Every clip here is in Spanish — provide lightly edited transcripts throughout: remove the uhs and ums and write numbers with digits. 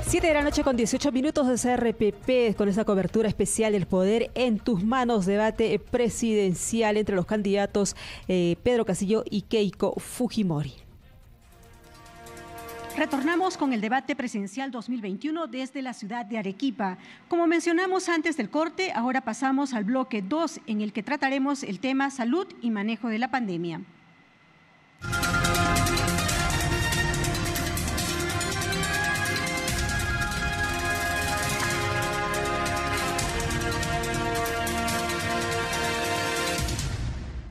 7 de la noche con 18 minutos de CRPP, con esta cobertura especial del Poder en tus manos, debate presidencial entre los candidatos Pedro Castillo y Keiko Fujimori. Retornamos con el debate presidencial 2021 desde la ciudad de Arequipa. Como mencionamos antes del corte, ahora pasamos al bloque 2, en el que trataremos el tema salud y manejo de la pandemia.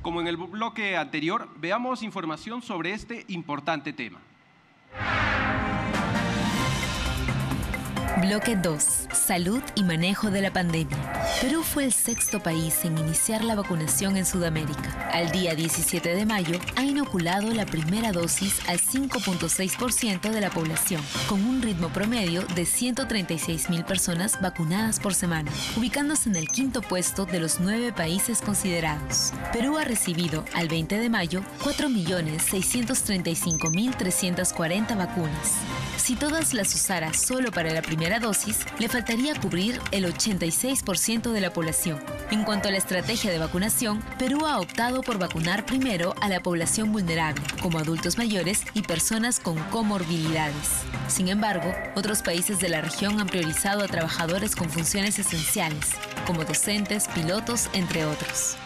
Como en el bloque anterior, veamos información sobre este importante tema. Bloque 2. Salud y manejo de la pandemia. Perú fue el sexto país en iniciar la vacunación en Sudamérica. Al día 17 de mayo, ha inoculado la primera dosis al 5.6% de la población, con un ritmo promedio de 136.000 personas vacunadas por semana, ubicándose en el quinto puesto de los 9 países considerados. Perú ha recibido, al 20 de mayo, 4.635.340 vacunas. Si todas las usara solo para la primera dosis, le faltaría cubrir el 86% de la población. En cuanto a la estrategia de vacunación, Perú ha optado por vacunar primero a la población vulnerable, como adultos mayores y personas con comorbilidades. Sin embargo, otros países de la región han priorizado a trabajadores con funciones esenciales, como docentes, pilotos, entre otros.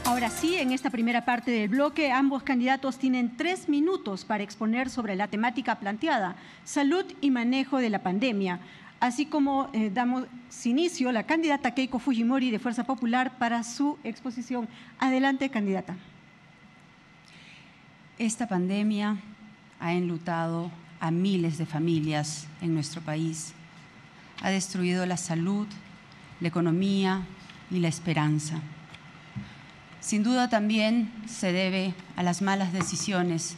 Ahora sí, en esta primera parte del bloque, ambos candidatos tienen 3 minutos para exponer sobre la temática planteada, salud y manejo de la pandemia. Así como damos inicio la candidata Keiko Fujimori de Fuerza Popular para su exposición. Adelante, candidata. Esta pandemia ha enlutado a miles de familias en nuestro país. Ha destruido la salud, la economía y la esperanza. Sin duda también se debe a las malas decisiones,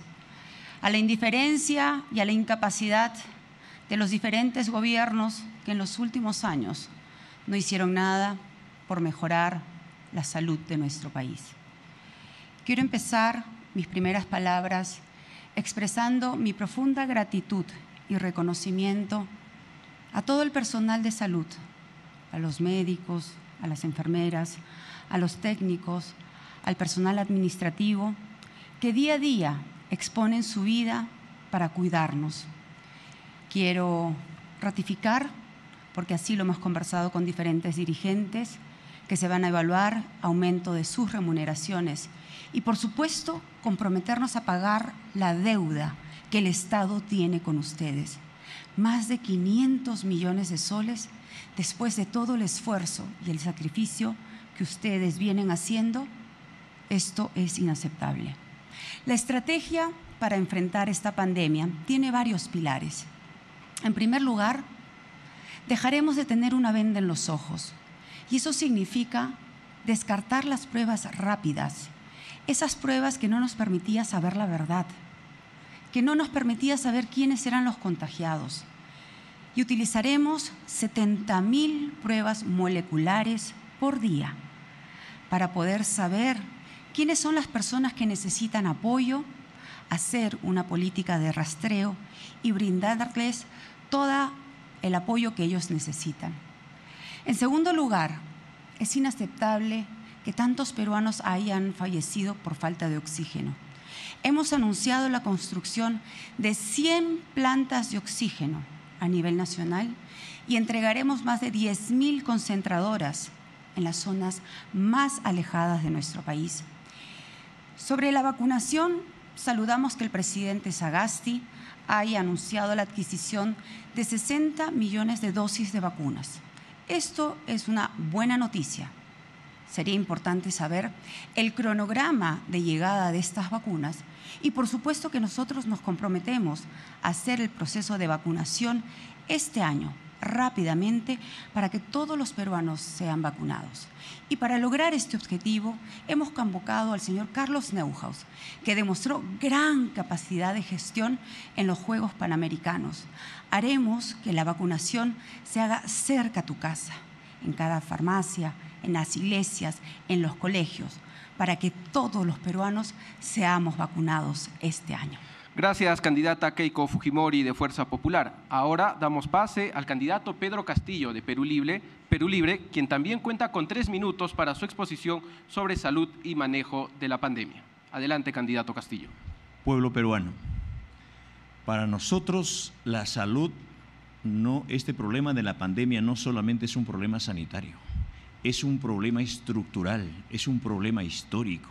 a la indiferencia y a la incapacidad de los diferentes gobiernos que en los últimos años no hicieron nada por mejorar la salud de nuestro país. Quiero empezar mis primeras palabras expresando mi profunda gratitud y reconocimiento a todo el personal de salud, a los médicos, a las enfermeras, a los técnicos, al personal administrativo, que día a día exponen su vida para cuidarnos. Quiero ratificar, porque así lo hemos conversado con diferentes dirigentes, que se van a evaluar aumento de sus remuneraciones y, por supuesto, comprometernos a pagar la deuda que el Estado tiene con ustedes. Más de 500 millones de soles después de todo el esfuerzo y el sacrificio que ustedes vienen haciendo. Esto es inaceptable. La estrategia para enfrentar esta pandemia tiene varios pilares. En primer lugar, dejaremos de tener una venda en los ojos, y eso significa descartar las pruebas rápidas, esas pruebas que no nos permitían saber la verdad, que no nos permitía saber quiénes eran los contagiados. Y utilizaremos 70.000 pruebas moleculares por día para poder saber quiénes son las personas que necesitan apoyo, hacer una política de rastreo y brindarles todo el apoyo que ellos necesitan. En segundo lugar, es inaceptable que tantos peruanos hayan fallecido por falta de oxígeno. Hemos anunciado la construcción de 100 plantas de oxígeno a nivel nacional y entregaremos más de 10.000 concentradoras en las zonas más alejadas de nuestro país. Sobre la vacunación, saludamos que el presidente Sagasti haya anunciado la adquisición de 60 millones de dosis de vacunas. Esto es una buena noticia. Sería importante saber el cronograma de llegada de estas vacunas y, por supuesto, que nosotros nos comprometemos a hacer el proceso de vacunación este año, rápidamente, para que todos los peruanos sean vacunados. Y para lograr este objetivo hemos convocado al señor Carlos Neuhaus, que demostró gran capacidad de gestión en los Juegos Panamericanos. Haremos que la vacunación se haga cerca a tu casa, en cada farmacia, en las iglesias, en los colegios, para que todos los peruanos seamos vacunados este año. Gracias, candidata Keiko Fujimori de Fuerza Popular. Ahora damos pase al candidato Pedro Castillo de Perú Libre, quien también cuenta con 3 minutos para su exposición sobre salud y manejo de la pandemia. Adelante, candidato Castillo. Pueblo peruano, para nosotros la salud, este problema de la pandemia no solamente es un problema sanitario, es un problema estructural, es un problema histórico.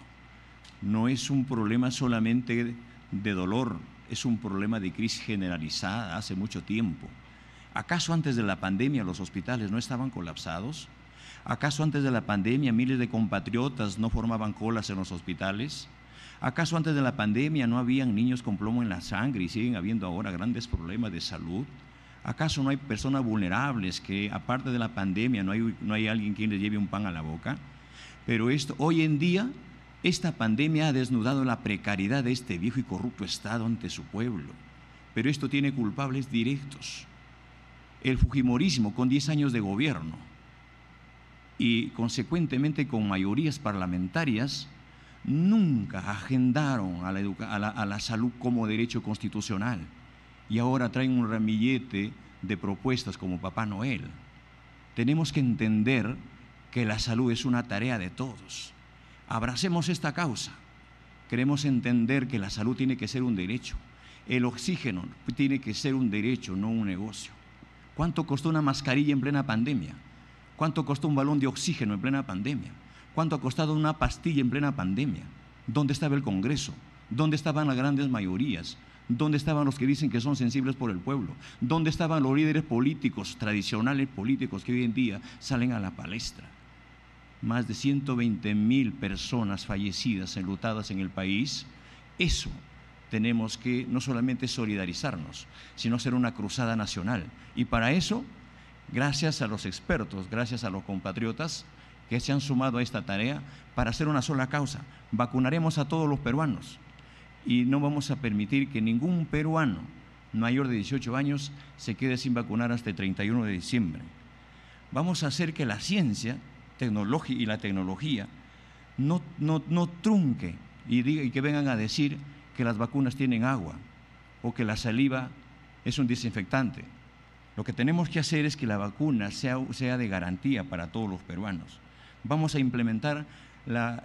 No es un problema solamente de dolor, es un problema de crisis generalizada hace mucho tiempo. ¿Acaso antes de la pandemia los hospitales no estaban colapsados? ¿Acaso antes de la pandemia miles de compatriotas no formaban colas en los hospitales? ¿Acaso antes de la pandemia no habían niños con plomo en la sangre y siguen habiendo ahora grandes problemas de salud? ¿Acaso no hay personas vulnerables que aparte de la pandemia no hay alguien quien les lleve un pan a la boca? Pero hoy en día esta pandemia ha desnudado la precariedad de este viejo y corrupto Estado ante su pueblo. Pero esto tiene culpables directos. El fujimorismo con 10 años de gobierno y consecuentemente con mayorías parlamentarias nunca agendaron a la salud como derecho constitucional y ahora traen un ramillete de propuestas como Papá Noel. Tenemos que entender que la salud es una tarea de todos. Abracemos esta causa. Queremos entender que la salud tiene que ser un derecho. El oxígeno tiene que ser un derecho, no un negocio. ¿Cuánto costó una mascarilla en plena pandemia? ¿Cuánto costó un balón de oxígeno en plena pandemia? ¿Cuánto ha costado una pastilla en plena pandemia? ¿Dónde estaba el Congreso? ¿Dónde estaban las grandes mayorías? ¿Dónde estaban los que dicen que son sensibles por el pueblo? ¿Dónde estaban los líderes políticos, tradicionales políticos que hoy en día salen a la palestra? Más de 120.000 personas fallecidas, enlutadas en el país. Eso tenemos que no solamente solidarizarnos, sino hacer una cruzada nacional. Y para eso, gracias a los expertos, gracias a los compatriotas que se han sumado a esta tarea para hacer una sola causa. Vacunaremos a todos los peruanos y no vamos a permitir que ningún peruano mayor de 18 años se quede sin vacunar hasta el 31 de diciembre. Vamos a hacer que la ciencia y la tecnología no trunque y que vengan a decir que las vacunas tienen agua o que la saliva es un desinfectante. Lo que tenemos que hacer es que la vacuna sea de garantía para todos los peruanos. Vamos a implementar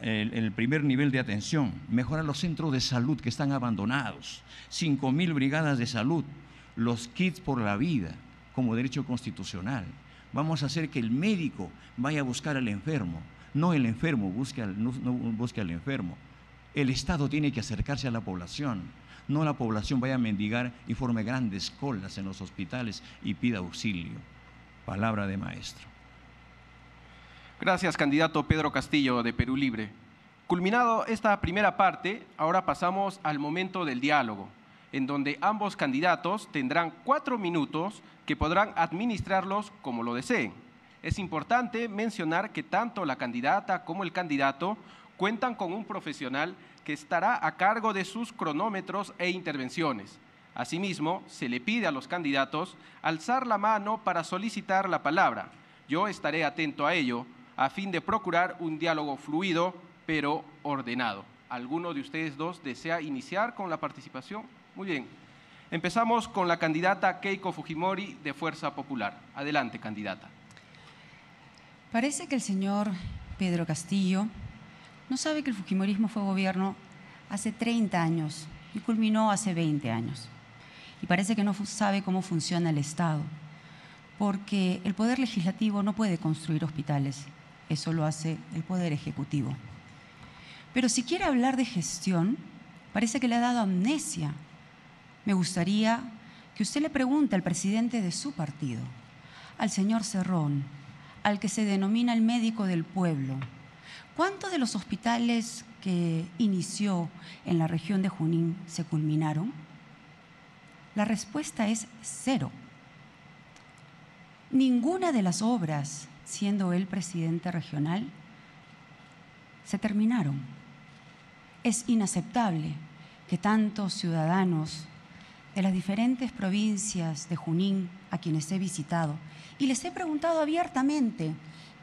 el primer nivel de atención, mejorar los centros de salud que están abandonados, 5.000 brigadas de salud, los kits por la vida como derecho constitucional. Vamos a hacer que el médico vaya a buscar al enfermo, no el enfermo busque al enfermo. El Estado tiene que acercarse a la población, no la población vaya a mendigar y forme grandes colas en los hospitales y pida auxilio. Palabra de maestro. Gracias, candidato Pedro Castillo de Perú Libre. Culminado esta primera parte, ahora pasamos al momento del diálogo, en donde ambos candidatos tendrán 4 minutos que podrán administrarlos como lo deseen. Es importante mencionar que tanto la candidata como el candidato cuentan con un profesional que estará a cargo de sus cronómetros e intervenciones. Asimismo, se le pide a los candidatos alzar la mano para solicitar la palabra. Yo estaré atento a ello, a fin de procurar un diálogo fluido, pero ordenado. ¿Alguno de ustedes dos desea iniciar con la participación? Muy bien. Empezamos con la candidata Keiko Fujimori de Fuerza Popular. Adelante, candidata. Parece que el señor Pedro Castillo no sabe que el fujimorismo fue gobierno hace 30 años y culminó hace 20 años. Y parece que no sabe cómo funciona el Estado, porque el Poder Legislativo no puede construir hospitales, eso lo hace el Poder Ejecutivo. Pero si quiere hablar de gestión, parece que le ha dado amnesia. Me gustaría que usted le pregunte al presidente de su partido, al señor Cerrón, al que se denomina el médico del pueblo, ¿cuántos de los hospitales que inició en la región de Junín se culminaron? La respuesta es 0. Ninguna de las obras, siendo él presidente regional, se terminaron. Es inaceptable que tantos ciudadanos de las diferentes provincias de Junín, a quienes he visitado, y les he preguntado abiertamente,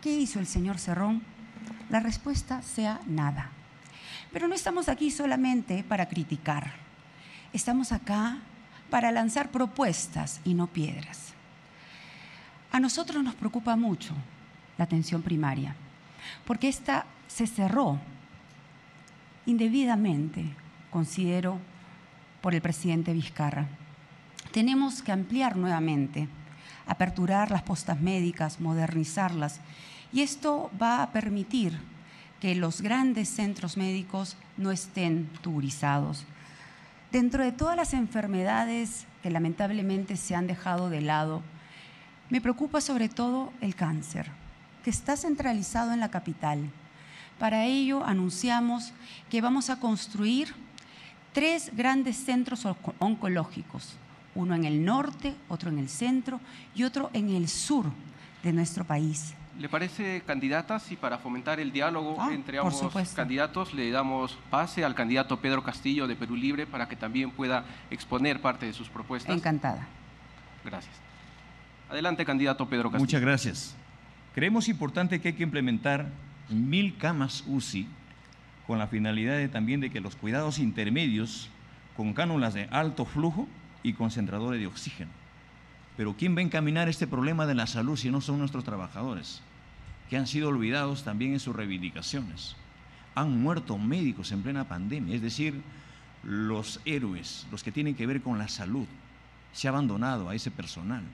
¿qué hizo el señor Cerrón? La respuesta sea nada. Pero no estamos aquí solamente para criticar. estamos acá para lanzar propuestas y no piedras. A nosotros nos preocupa mucho la atención primaria, porque esta se cerró indebidamente, considero, por el presidente Vizcarra. Tenemos que ampliar nuevamente, aperturar las postas médicas, modernizarlas, y esto va a permitir que los grandes centros médicos no estén tuburizados. Dentro de todas las enfermedades que lamentablemente se han dejado de lado, me preocupa sobre todo el cáncer, que está centralizado en la capital. Para ello anunciamos que vamos a construir 3 grandes centros oncológicos, uno en el norte, otro en el centro y otro en el sur de nuestro país. ¿Le parece, candidata, si para fomentar el diálogo entre ambos candidatos le damos pase al candidato Pedro Castillo de Perú Libre para que también pueda exponer parte de sus propuestas? Encantada. Gracias. Adelante, candidato Pedro Castillo. Muchas gracias. Creemos importante que hay que implementar 1000 camas UCI con la finalidad también de que los cuidados intermedios con cánulas de alto flujo y concentradores de oxígeno. Pero ¿quién va a encaminar este problema de la salud si no son nuestros trabajadores, que han sido olvidados también en sus reivindicaciones? Han muerto médicos en plena pandemia, es decir, los héroes, los que tienen que ver con la salud. Se ha abandonado a ese personal.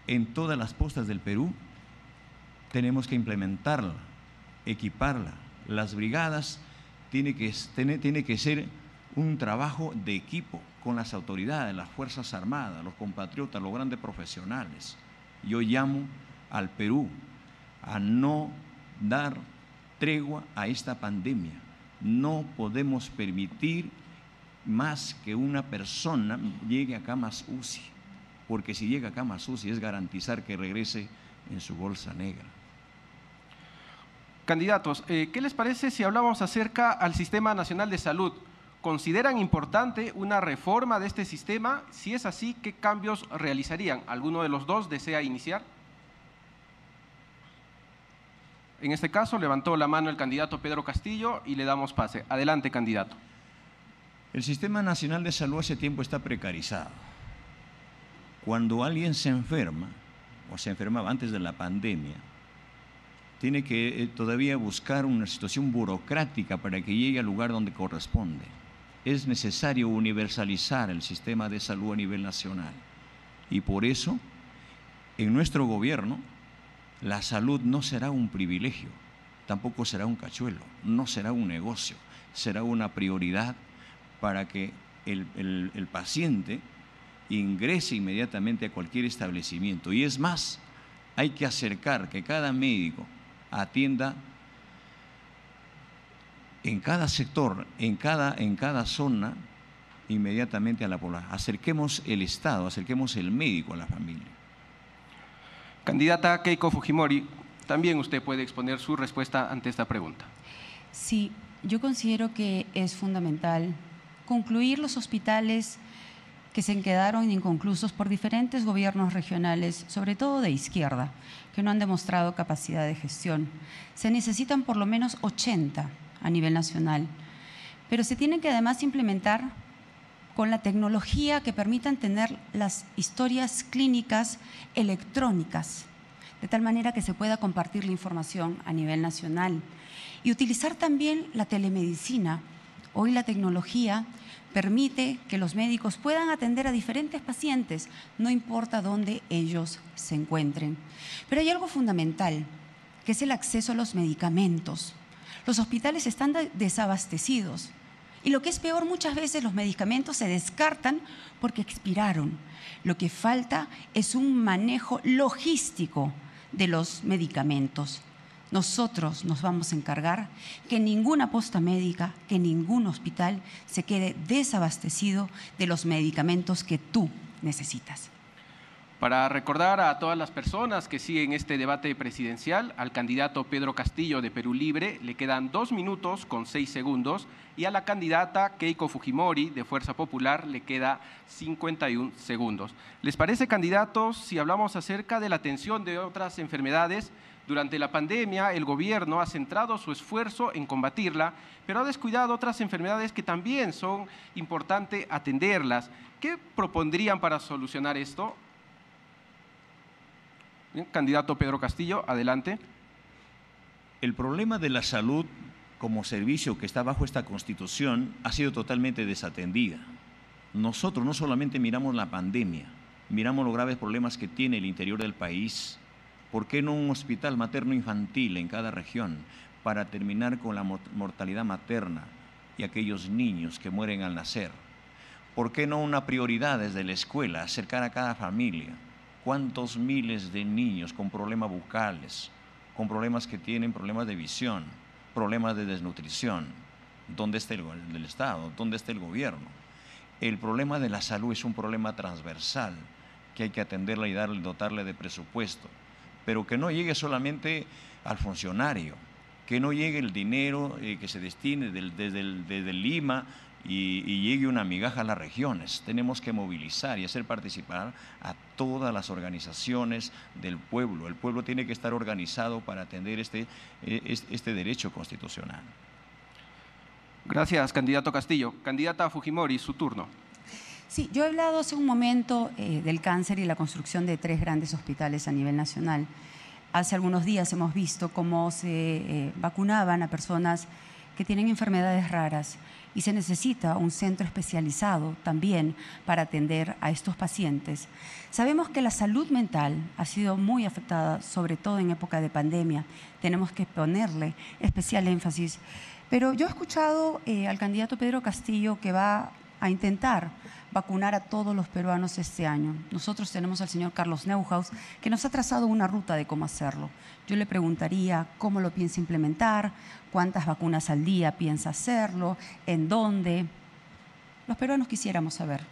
En todas las postas del Perú tenemos que implementarla, equiparla. Las brigadas tiene que ser un trabajo de equipo con las autoridades, las Fuerzas Armadas, los compatriotas, los grandes profesionales. Yo llamo al Perú a no dar tregua a esta pandemia. No podemos permitir más que una persona llegue a camas UCI, porque si llega a camas UCI es garantizar que regrese en su bolsa negra. Candidatos, ¿qué les parece si hablamos acerca al Sistema Nacional de Salud? ¿Consideran importante una reforma de este sistema? Si es así, ¿qué cambios realizarían? ¿Alguno de los dos desea iniciar? En este caso, levantó la mano el candidato Pedro Castillo y le damos pase. Adelante, candidato. El Sistema Nacional de Salud hace tiempo está precarizado. Cuando alguien se enferma, o se enfermaba antes de la pandemia, tiene que todavía buscar una situación burocrática para que llegue al lugar donde corresponde. Es necesario universalizar el sistema de salud a nivel nacional. Y por eso, en nuestro gobierno, la salud no será un privilegio, tampoco será un cachuelo, no será un negocio, será una prioridad para que el paciente ingrese inmediatamente a cualquier establecimiento. Y es más, hay que acercar que cada médico atienda en cada sector, en cada zona, inmediatamente a la población. Acerquemos el Estado, acerquemos el médico a la familia. Candidata Keiko Fujimori, también usted puede exponer su respuesta ante esta pregunta. Sí, yo considero que es fundamental concluir los hospitales que se quedaron inconclusos por diferentes gobiernos regionales, sobre todo de izquierda, que no han demostrado capacidad de gestión. Se necesitan por lo menos 80 a nivel nacional, pero se tienen que además implementar con la tecnología que permitan tener las historias clínicas electrónicas, de tal manera que se pueda compartir la información a nivel nacional. Y utilizar también la telemedicina. Hoy la tecnología permite que los médicos puedan atender a diferentes pacientes, no importa dónde ellos se encuentren. Pero hay algo fundamental, que es el acceso a los medicamentos. Los hospitales están desabastecidos y lo que es peor, muchas veces los medicamentos se descartan porque expiraron. Lo que falta es un manejo logístico de los medicamentos. Nosotros nos vamos a encargar que ninguna posta médica, que ningún hospital se quede desabastecido de los medicamentos que tú necesitas. Para recordar a todas las personas que siguen este debate presidencial, al candidato Pedro Castillo de Perú Libre le quedan 2 minutos con 6 segundos y a la candidata Keiko Fujimori de Fuerza Popular le queda 51 segundos. ¿Les parece, candidatos, si hablamos acerca de la atención de otras enfermedades Durante la pandemia, el gobierno ha centrado su esfuerzo en combatirla, pero ha descuidado otras enfermedades que también son importantes atenderlas. ¿Qué propondrían para solucionar esto? Bien, candidato Pedro Castillo, adelante. El problema de la salud como servicio que está bajo esta Constitución ha sido totalmente desatendida. Nosotros no solamente miramos la pandemia, miramos los graves problemas que tiene el interior del país. ¿Por qué no un hospital materno-infantil en cada región para terminar con la mortalidad materna y aquellos niños que mueren al nacer? ¿Por qué no una prioridad desde la escuela, acercar a cada familia? ¿Cuántos miles de niños con problemas bucales, con problemas que tienen problemas de visión, problemas de desnutrición? ¿Dónde está el Estado? ¿Dónde está el gobierno? El problema de la salud es un problema transversal que hay que atenderla y dotarle de presupuesto, pero que no llegue solamente al funcionario, que no llegue el dinero que se destine desde Lima y llegue una migaja a las regiones. Tenemos que movilizar y hacer participar a todas las organizaciones del pueblo. El pueblo tiene que estar organizado para atender este derecho constitucional. Gracias, candidato Castillo. Candidata Fujimori, su turno. Sí, yo he hablado hace un momento del cáncer y la construcción de 3 grandes hospitales a nivel nacional. Hace algunos días hemos visto cómo se vacunaban a personas que tienen enfermedades raras y se necesita un centro especializado también para atender a estos pacientes. Sabemos que la salud mental ha sido muy afectada, sobre todo en época de pandemia. Tenemos que ponerle especial énfasis. Pero yo he escuchado al candidato Pedro Castillo que va a intentar vacunar a todos los peruanos este año. Nosotros tenemos al señor Carlos Neuhaus, que nos ha trazado una ruta de cómo hacerlo. Yo le preguntaría cómo lo piensa implementar, cuántas vacunas al día piensa hacerlo, en dónde. Los peruanos quisiéramos saber.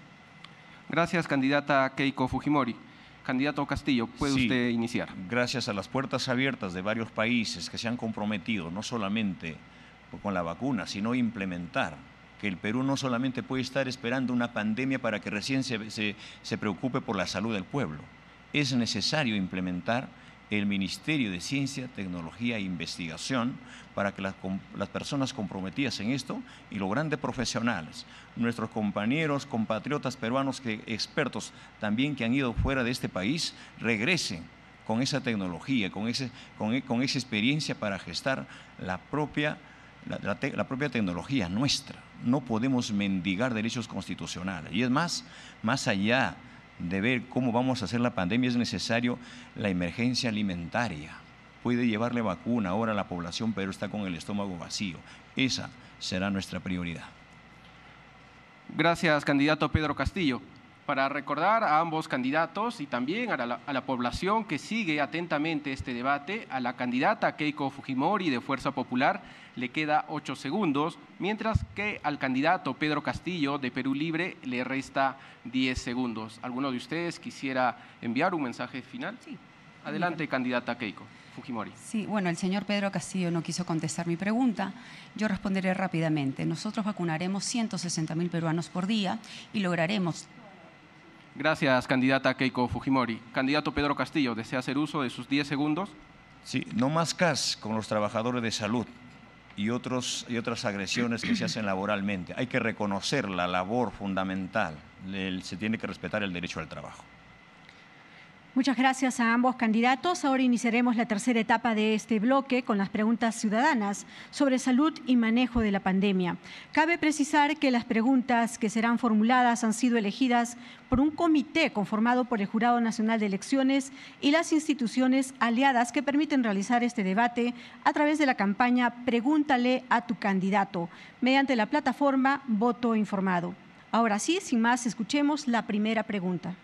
Gracias, candidata Keiko Fujimori. Candidato Castillo, ¿puede usted iniciar? Gracias a las puertas abiertas de varios países que se han comprometido, no solamente con la vacuna, sino implementar, que el Perú no solamente puede estar esperando una pandemia para que recién se preocupe por la salud del pueblo. Es necesario implementar el Ministerio de Ciencia, Tecnología e Investigación para que las personas comprometidas en esto y los grandes profesionales, nuestros compañeros, compatriotas peruanos, expertos también que han ido fuera de este país, regresen con esa tecnología, con esa experiencia para gestar la propia tecnología nuestra. No podemos mendigar derechos constitucionales. Y es más allá de ver cómo vamos a hacer la pandemia, es necesario la emergencia alimentaria. Puede llevarle vacuna ahora a la población, pero está con el estómago vacío. Esa será nuestra prioridad. Gracias, candidato Pedro Castillo. Para recordar a ambos candidatos y también a la población que sigue atentamente este debate, a la candidata Keiko Fujimori de Fuerza Popular le queda 8 segundos, mientras que al candidato Pedro Castillo de Perú Libre le resta 10 segundos. ¿Alguno de ustedes quisiera enviar un mensaje final? Sí. Adelante, candidata Keiko Fujimori. Sí, bueno, el señor Pedro Castillo no quiso contestar mi pregunta. Yo responderé rápidamente. Nosotros vacunaremos 160.000 peruanos por día y lograremos... Gracias, candidata Keiko Fujimori. Candidato Pedro Castillo, ¿desea hacer uso de sus 10 segundos? Sí, no más CAS con los trabajadores de salud y otras agresiones que se hacen laboralmente. Hay que reconocer la labor fundamental. Se tiene que respetar el derecho al trabajo. Muchas gracias a ambos candidatos. Ahora iniciaremos la tercera etapa de este bloque con las preguntas ciudadanas sobre salud y manejo de la pandemia. Cabe precisar que las preguntas que serán formuladas han sido elegidas por un comité conformado por el Jurado Nacional de Elecciones y las instituciones aliadas que permiten realizar este debate a través de la campaña Pregúntale a tu candidato, mediante la plataforma Voto Informado. Ahora sí, sin más, escuchemos la primera pregunta.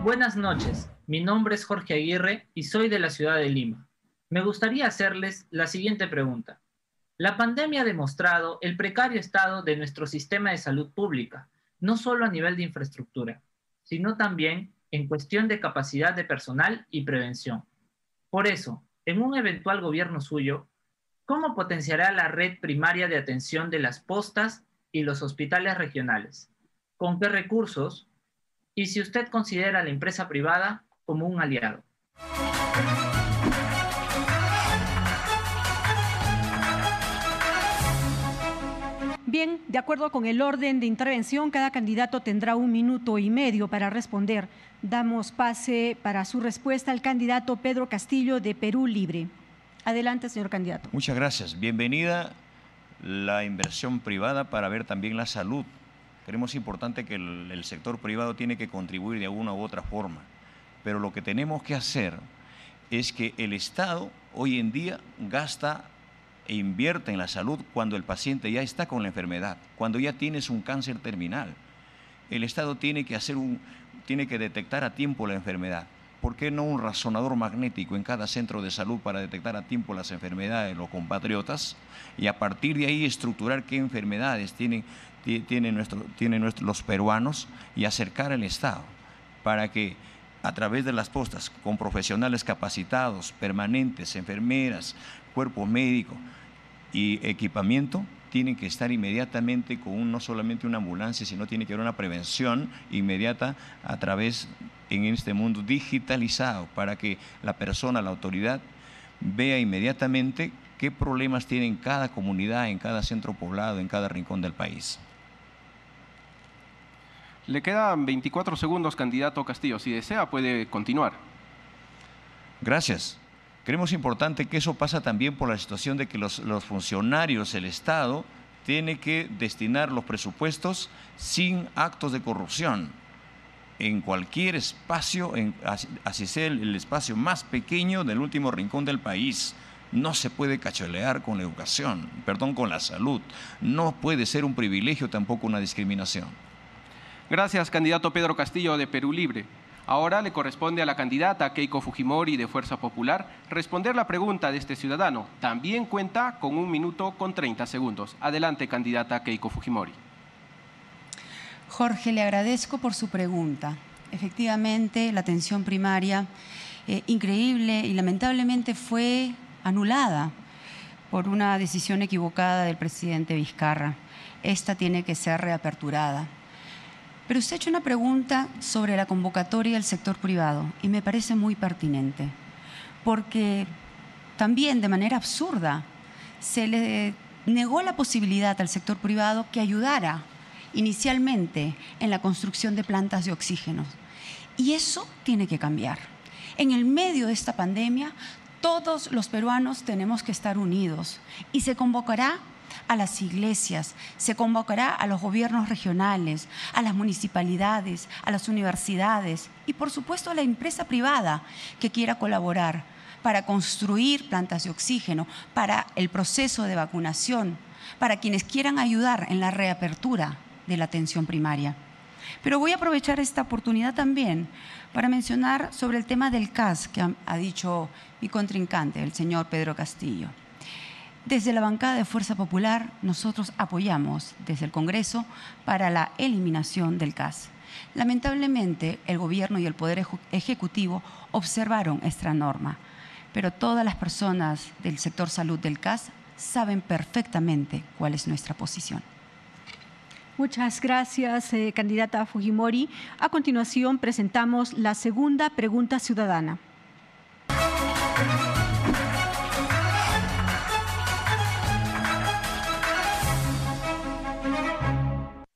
Buenas noches, mi nombre es Jorge Aguirre y soy de la ciudad de Lima. Me gustaría hacerles la siguiente pregunta. La pandemia ha demostrado el precario estado de nuestro sistema de salud pública, no solo a nivel de infraestructura, sino también en cuestión de capacidad de personal y prevención. Por eso, en un eventual gobierno suyo, ¿cómo potenciará la red primaria de atención de las postas y los hospitales regionales? con qué recursos y si usted considera a la empresa privada como un aliado. Bien, de acuerdo con el orden de intervención, cada candidato tendrá 1 minuto y medio para responder. Damos pase para su respuesta al candidato Pedro Castillo de Perú Libre. Adelante, señor candidato. Muchas gracias. Bienvenida la inversión privada para ver también la salud. Creemos importante que el sector privado tiene que contribuir de alguna u otra forma, pero lo que tenemos que hacer es que el Estado hoy en día gasta e invierte en la salud cuando el paciente ya está con la enfermedad, cuando ya tienes un cáncer terminal. El Estado tiene que detectar a tiempo la enfermedad. ¿Por qué no un resonador magnético en cada centro de salud para detectar a tiempo las enfermedades de los compatriotas y a partir de ahí estructurar qué enfermedades tienen los peruanos y acercar al Estado para que a través de las postas con profesionales capacitados, permanentes, enfermeras, cuerpo médico y equipamiento, tienen que estar inmediatamente con no solamente una ambulancia, sino tiene que haber una prevención inmediata a través en este mundo digitalizado para que la persona, la autoridad, vea inmediatamente qué problemas tiene en cada comunidad, en cada centro poblado, en cada rincón del país. Le quedan 24 segundos, candidato Castillo. Si desea, puede continuar. Gracias. Creemos importante que eso pasa también por la situación de que los funcionarios, el Estado, tiene que destinar los presupuestos sin actos de corrupción. En cualquier espacio, así sea el espacio más pequeño del último rincón del país. No se puede cacholear con la educación, con la salud. No puede ser un privilegio, tampoco una discriminación. Gracias, candidato Pedro Castillo de Perú Libre. Ahora le corresponde a la candidata Keiko Fujimori de Fuerza Popular responder la pregunta de este ciudadano. También cuenta con 1 minuto con 30 segundos. Adelante, candidata Keiko Fujimori. Jorge, le agradezco por su pregunta. Efectivamente, la atención primaria, increíble y lamentablemente fue anulada por una decisión equivocada del presidente Vizcarra. Esta tiene que ser reaperturada. Pero usted ha hecho una pregunta sobre la convocatoria del sector privado y me parece muy pertinente, porque también de manera absurda se le negó la posibilidad al sector privado que ayudara inicialmente en la construcción de plantas de oxígeno. Y eso tiene que cambiar. En el medio de esta pandemia, todos los peruanos tenemos que estar unidos y se convocará a las iglesias, se convocará a los gobiernos regionales, a las municipalidades, a las universidades y por supuesto a la empresa privada que quiera colaborar para construir plantas de oxígeno, para el proceso de vacunación, para quienes quieran ayudar en la reapertura de la atención primaria. Pero voy a aprovechar esta oportunidad también para mencionar sobre el tema del CAS que ha dicho mi contrincante, el señor Pedro Castillo. Desde la bancada de Fuerza Popular, nosotros apoyamos desde el Congreso para la eliminación del CAS. Lamentablemente, el Gobierno y el Poder Ejecutivo observaron esta norma, pero todas las personas del sector salud del CAS saben perfectamente cuál es nuestra posición. Muchas gracias, candidata Fujimori. A continuación, presentamos la segunda pregunta ciudadana.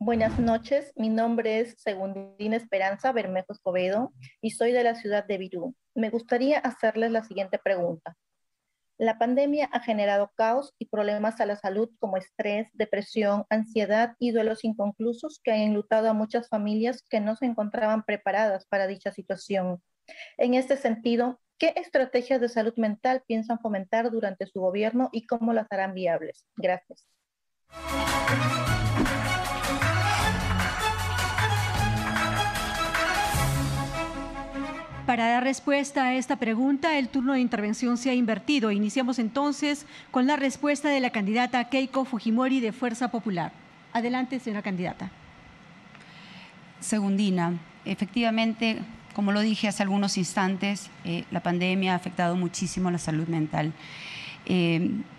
Buenas noches, mi nombre es Segundina Esperanza Bermejo Escobedo y soy de la ciudad de Virú. Me gustaría hacerles la siguiente pregunta. La pandemia ha generado caos y problemas a la salud como estrés, depresión, ansiedad y duelos inconclusos que han enlutado a muchas familias que no se encontraban preparadas para dicha situación. En este sentido, ¿qué estrategias de salud mental piensan fomentar durante su gobierno y cómo las harán viables? Gracias. Para dar respuesta a esta pregunta, el turno de intervención se ha invertido. Iniciamos entonces con la respuesta de la candidata Keiko Fujimori de Fuerza Popular. Adelante, señora candidata. Segundina, efectivamente, como lo dije hace algunos instantes, la pandemia ha afectado muchísimo la salud mental.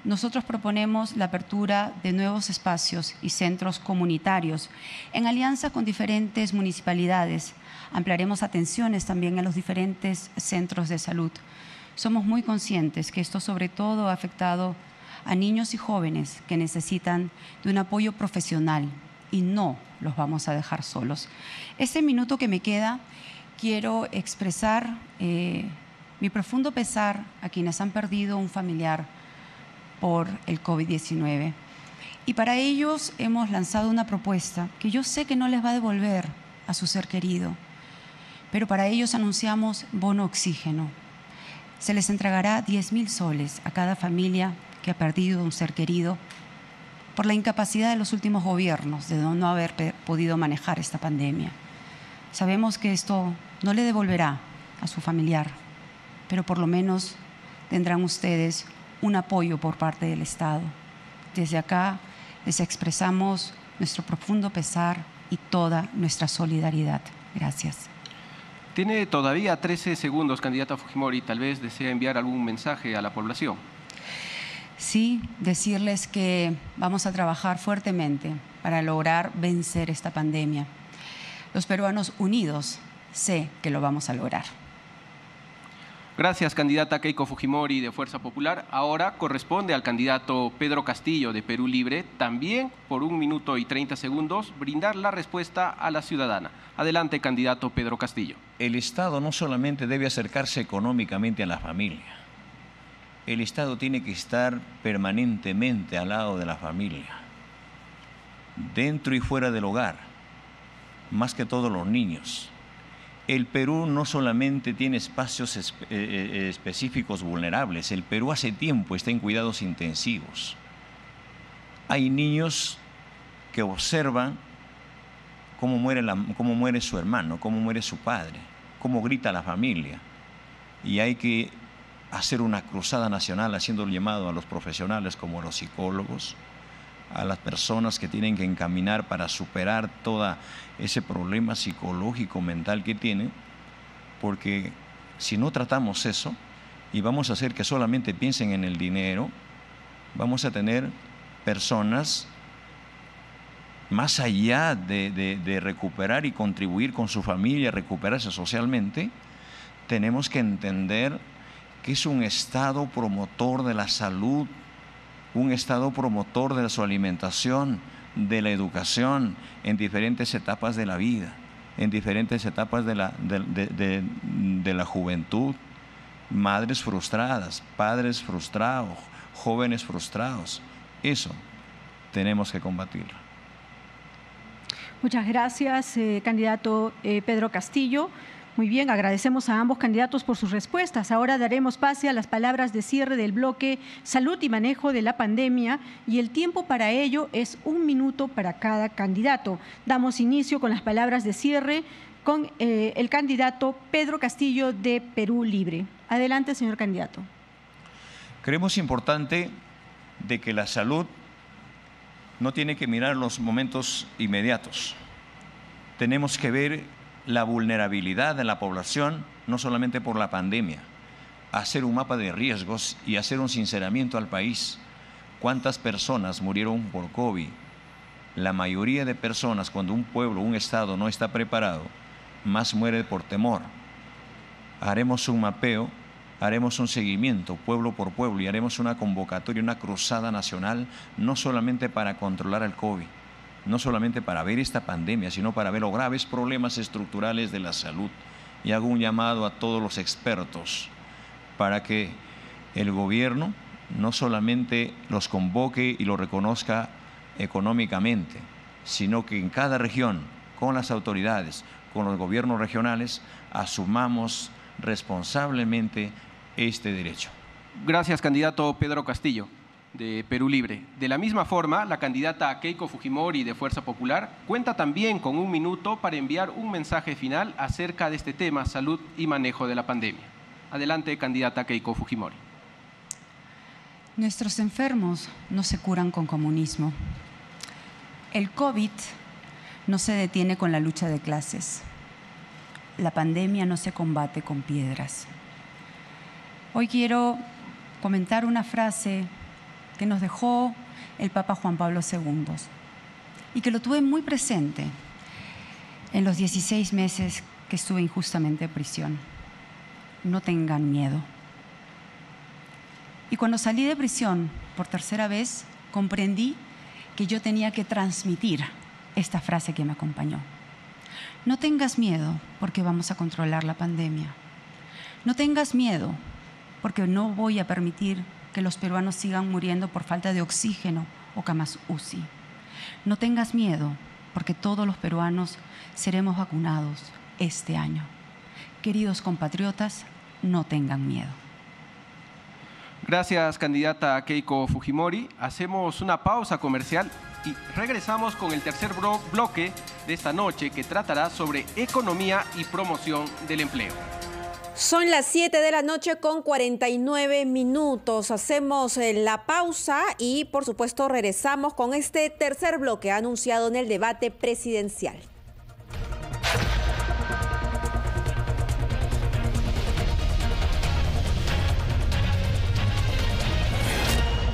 Nosotros proponemos la apertura de nuevos espacios y centros comunitarios en alianza con diferentes municipalidades. Ampliaremos atenciones también en los diferentes centros de salud. Somos muy conscientes que esto sobre todo ha afectado a niños y jóvenes que necesitan de un apoyo profesional y no los vamos a dejar solos. Este minuto que me queda, quiero expresar mi profundo pesar a quienes han perdido un familiar por el COVID-19. Y para ellos hemos lanzado una propuesta que yo sé que no les va a devolver a su ser querido, pero para ellos anunciamos bono oxígeno. Se les entregará 10.000 soles a cada familia que ha perdido un ser querido por la incapacidad de los últimos gobiernos de no haber podido manejar esta pandemia. Sabemos que esto no le devolverá a su familiar, pero por lo menos tendrán ustedes un apoyo por parte del Estado. Desde acá les expresamos nuestro profundo pesar y toda nuestra solidaridad. Gracias. Tiene todavía 13 segundos, candidata Fujimori. Tal vez desea enviar algún mensaje a la población. Sí, decirles que vamos a trabajar fuertemente para lograr vencer esta pandemia. Los peruanos unidos sé que lo vamos a lograr. Gracias, candidata Keiko Fujimori de Fuerza Popular. Ahora corresponde al candidato Pedro Castillo de Perú Libre, también por 1 minuto y 30 segundos, brindar la respuesta a la ciudadana. Adelante, candidato Pedro Castillo. El Estado no solamente debe acercarse económicamente a la familia. El Estado tiene que estar permanentemente al lado de la familia, dentro y fuera del hogar, más que todos los niños. El Perú no solamente tiene espacios específicos vulnerables, el Perú hace tiempo está en cuidados intensivos. Hay niños que observan cómo muere su hermano, cómo muere su padre, cómo grita la familia. Y hay que hacer una cruzada nacional haciendo el llamado a los profesionales como los psicólogos, a las personas que tienen que encaminar para superar todo ese problema psicológico, mental que tienen, porque si no tratamos eso y vamos a hacer que solamente piensen en el dinero, vamos a tener personas más allá de recuperar y contribuir con su familia, recuperarse socialmente. Tenemos que entender que es un Estado promotor de la salud, un Estado promotor de su alimentación, de la educación en diferentes etapas de la vida, en diferentes etapas de la juventud. Madres frustradas, padres frustrados, jóvenes frustrados. Eso tenemos que combatirlo. Muchas gracias, candidato Pedro Castillo. Muy bien, agradecemos a ambos candidatos por sus respuestas. Ahora daremos pase a las palabras de cierre del bloque Salud y Manejo de la Pandemia, y el tiempo para ello es 1 minuto para cada candidato. Damos inicio con las palabras de cierre con el candidato Pedro Castillo de Perú Libre. Adelante, señor candidato. Creemos importante de que la salud no tiene que mirar los momentos inmediatos. Tenemos que ver la vulnerabilidad de la población, no solamente por la pandemia, hacer un mapa de riesgos y hacer un sinceramiento al país. ¿Cuántas personas murieron por COVID? La mayoría de personas, cuando un pueblo, un Estado no está preparado, más muere por temor. Haremos un mapeo, haremos un seguimiento pueblo por pueblo y haremos una convocatoria, una cruzada nacional, no solamente para controlar el COVID, no solamente para ver esta pandemia, sino para ver los graves problemas estructurales de la salud. Y hago un llamado a todos los expertos para que el gobierno no solamente los convoque y los reconozca económicamente, sino que en cada región, con las autoridades, con los gobiernos regionales, asumamos responsablemente este derecho. Gracias, candidato Pedro Castillo de Perú Libre. De la misma forma, la candidata Keiko Fujimori de Fuerza Popular cuenta también con 1 minuto para enviar un mensaje final acerca de este tema, salud y manejo de la pandemia. Adelante, candidata Keiko Fujimori. Nuestros enfermos no se curan con comunismo. El COVID no se detiene con la lucha de clases. La pandemia no se combate con piedras. Hoy quiero comentar una frase que nos dejó el Papa Juan Pablo II y que lo tuve muy presente en los 16 meses que estuve injustamente en prisión. No tengan miedo. Y cuando salí de prisión por tercera vez, comprendí que yo tenía que transmitir esta frase que me acompañó. No tengas miedo porque vamos a controlar la pandemia. No tengas miedo porque no voy a permitir que los peruanos sigan muriendo por falta de oxígeno o camas UCI. No tengas miedo porque todos los peruanos seremos vacunados este año. Queridos compatriotas, no tengan miedo. Gracias, candidata Keiko Fujimori. Hacemos una pausa comercial y regresamos con el tercer bloque de esta noche, que tratará sobre economía y promoción del empleo. Son las 7 de la noche con 49 minutos. Hacemos la pausa y, por supuesto, regresamos con este tercer bloque anunciado en el debate presidencial.